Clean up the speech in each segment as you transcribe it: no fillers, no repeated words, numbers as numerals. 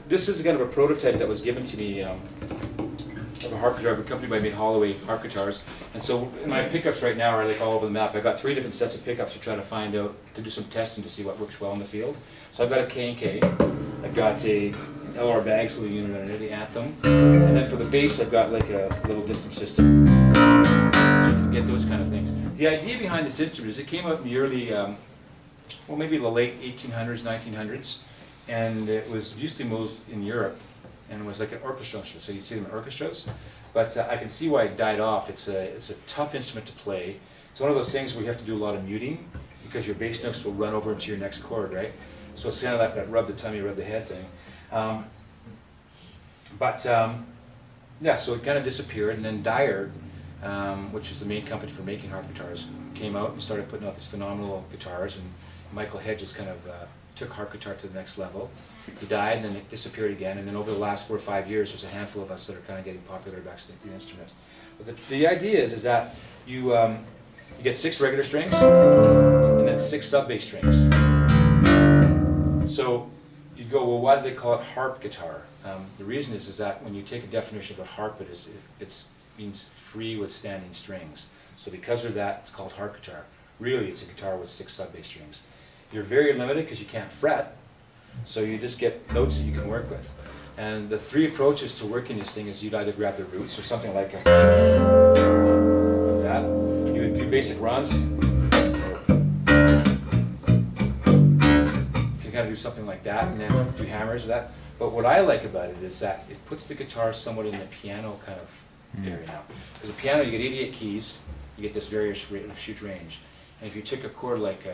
this is kind of a prototype that was given to me of a harp guitar, a company by me, Holloway harp guitars. And so my pickups right now are like all over the map. I've got 3 different sets of pickups to try to find out, to do some testing to see what works well in the field. So I've got a K&K, I've got a LR Bagsley unit under the Anthem, and then for the bass I've got like a little distance system. So you can get those kind of things. The idea behind this instrument is it came out in the early, well maybe the late 1800s, 1900s, and it was used to be used in Europe, and it was like an orchestra, so you'd see them in orchestras. But I can see why it died off. It's a tough instrument to play. It's one of those things where you have to do a lot of muting because your bass notes will run over into your next chord, right? So it's kind of like that rub the tummy, rub the head thing. Yeah, so it kind of disappeared, and then Dyer, which is the main company for making harp guitars, came out and started putting out these phenomenal guitars, and Michael Hedges kind of took harp guitar to the next level. He died, and then it disappeared again, and then over the last 4 or 5 years, there's a handful of us that are kind of getting popular back to the instrument. But the idea is that you get 6 regular strings, and then 6 sub-bass strings. So you go, well, why do they call it harp guitar? The reason is that when you take a definition of what harp it is, it means free withstanding strings. So because of that, it's called harp guitar. Really, it's a guitar with 6 sub-bass strings. You're very limited because you can't fret, so you just get notes that you can work with. And the 3 approaches to working this thing is you'd either grab the roots or something like that. You would do basic runs. Kind of do something like that, and then do hammers or that. But what I like about it is that it puts the guitar somewhat in the piano kind of area now. Because the piano, you get 88 keys, you get this very huge range. And if you took a chord like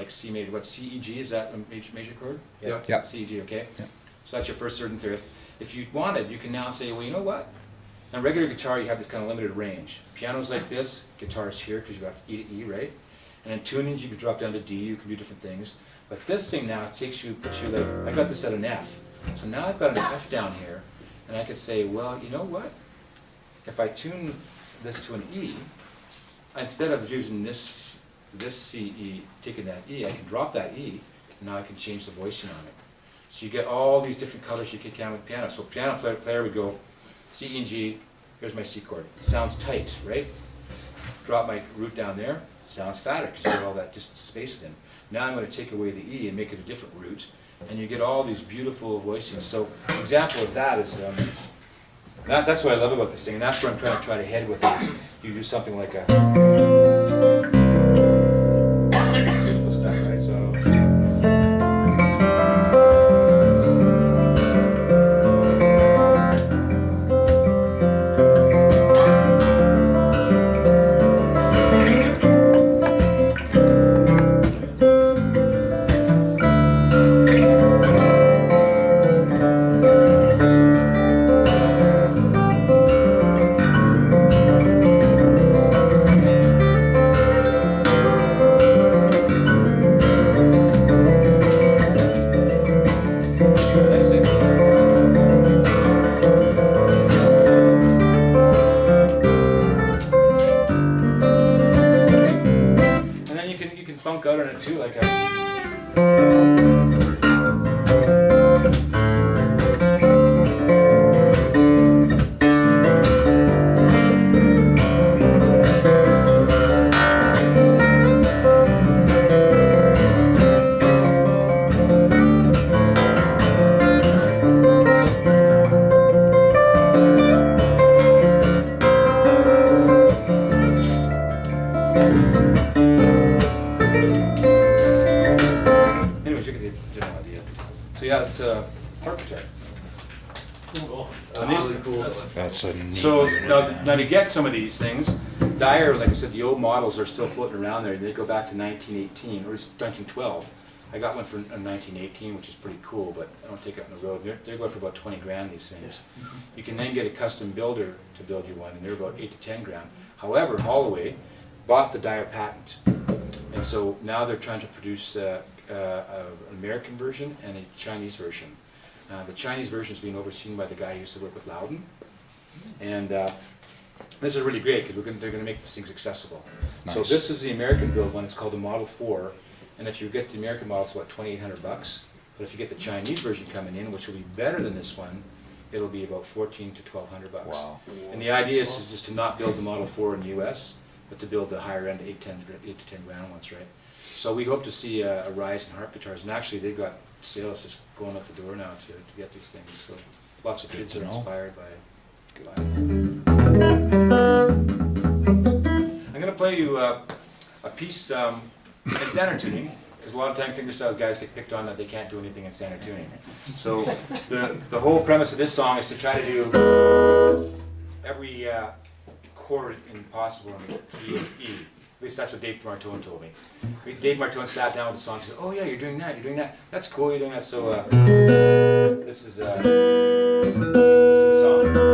C major, what CEG, is that a major chord? Yeah. CEG, okay. Yeah. So that's your first, third, and fifth. If you wanted, you can now say, well, you know what? On regular guitar, you have this kind of limited range. Piano's like this, guitar's here because you got E to E, right? And in tunings, you can drop down to D. You can do different things. But this thing now puts you like, I got this at an F. So now I've got an F down here, and I could say, well, you know what? If I tune this to an E, instead of using this C, E, taking that E, I can drop that E, and now I can change the voicing on it. So you get all these different colors you can count with piano. So piano player would go C, E, and G, here's my C chord. Sounds tight, right? Drop my root down there, sounds fatter because you get all that distance space within. Now I'm going to take away the E and make it a different root, and you get all these beautiful voicings. So an example of that is, that's what I love about this thing, and that's where I'm trying to head with it. You do something like a beautiful stuff, right? So. Funk out on it too, like a. Yeah, it's a harp guitar. Cool. Really cool. That's a neat So now to get some of these things, Dyer, like I said, the old models are still floating around there. They go back to 1918 or 1912. I got one for 1918, which is pretty cool, but I don't take it on the road. They're going for about 20 grand, these things. You can then get a custom builder to build you one, and they're about 8 to 10 grand. However, Holloway bought the Dyer patent, and so now they're trying to produce an American version and a Chinese version. The Chinese version is being overseen by the guy who used to work with Loudon, and this is really great because they're going to make these things accessible. Nice. So this is the American build one. It's called the Model 4, and if you get the American model, it's about $2,800. But if you get the Chinese version coming in, which will be better than this one, it'll be about $1,400 to $1,200. Wow. And the idea is just to not build the Model 4 in the US, but to build the higher end 8 to 10 grand ones, right? So we hope to see a rise in harp guitars, and actually they've got sales just going out the door now to get these things. So lots of kids are inspired by it. I'm going to play you a piece in standard tuning, because a lot of time fingerstyle guys get picked on that they can't do anything in standard tuning. So the whole premise of this song is to try to do every chord possible in the key of E. At least that's what Dave Martone told me. Dave Martone sat down with the song and said, "Oh yeah, you're doing that, you're doing that. That's cool, you're doing that." So this is the song.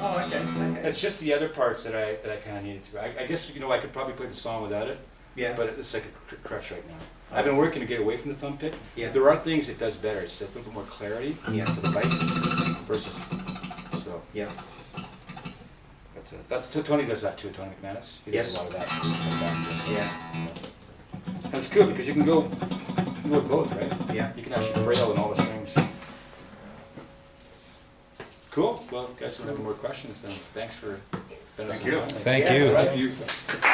Oh, okay, okay. It's just the other parts that I kind of needed to. I guess, you know, I could probably play the song without it, Yeah. but it's like a crutch right now. I've been working to get away from the thumb pick. Yeah. There are things it does better. It's a little bit more clarity Yeah. for the bite versus, so. Yeah. That's Tony does that too, Tony McManus. He does Yes. a lot of that. Yeah. And it's good because you can go with both, right? Yeah. You can actually frail in all the strings. Cool. Well, if you guys don't have more questions, then thanks for spending Thank some you. time. Thank Yeah, you. Thank you.